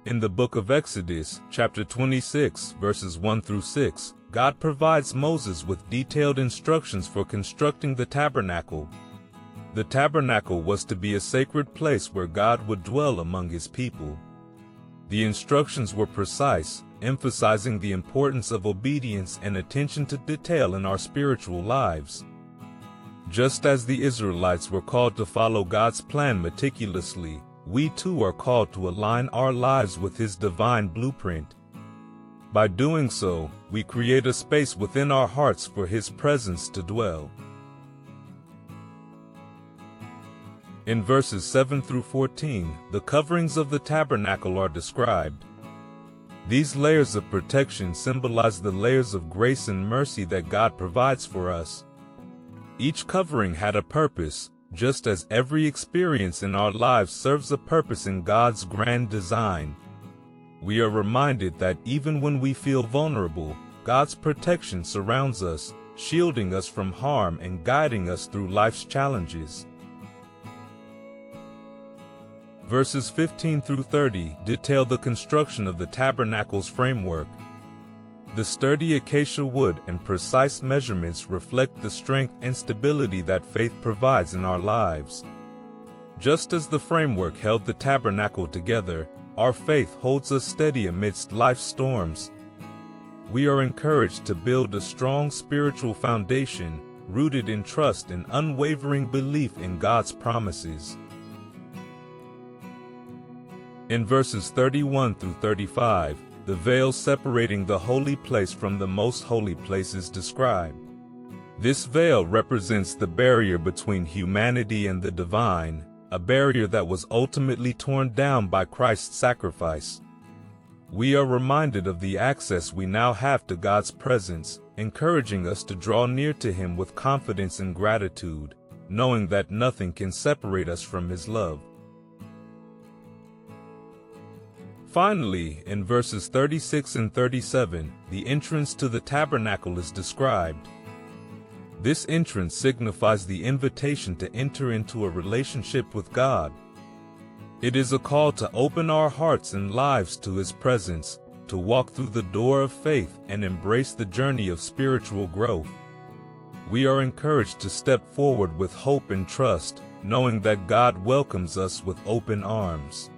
In the book of Exodus, chapter 26, verses 1 through 6, God provides Moses with detailed instructions for constructing the tabernacle. The tabernacle was to be a sacred place where God would dwell among his people. The instructions were precise, emphasizing the importance of obedience and attention to detail in our spiritual lives. Just as the Israelites were called to follow God's plan meticulously, we too are called to align our lives with His divine blueprint. By doing so, we create a space within our hearts for His presence to dwell. In verses 7 through 14, the coverings of the tabernacle are described. These layers of protection symbolize the layers of grace and mercy that God provides for us. Each covering had a purpose, just as every experience in our lives serves a purpose in God's grand design. We are reminded that even when we feel vulnerable, God's protection surrounds us, shielding us from harm and guiding us through life's challenges. Verses 15 through 30 detail the construction of the tabernacle's framework. The sturdy acacia wood and precise measurements reflect the strength and stability that faith provides in our lives. Just as the framework held the tabernacle together, our faith holds us steady amidst life's storms. We are encouraged to build a strong spiritual foundation, rooted in trust and unwavering belief in God's promises. In verses 31 through 35, the veil separating the holy place from the most holy place is described. This veil represents the barrier between humanity and the divine, a barrier that was ultimately torn down by Christ's sacrifice. We are reminded of the access we now have to God's presence, encouraging us to draw near to Him with confidence and gratitude, knowing that nothing can separate us from His love. Finally, in verses 36 and 37, the entrance to the tabernacle is described. This entrance signifies the invitation to enter into a relationship with God. It is a call to open our hearts and lives to His presence, to walk through the door of faith and embrace the journey of spiritual growth. We are encouraged to step forward with hope and trust, knowing that God welcomes us with open arms.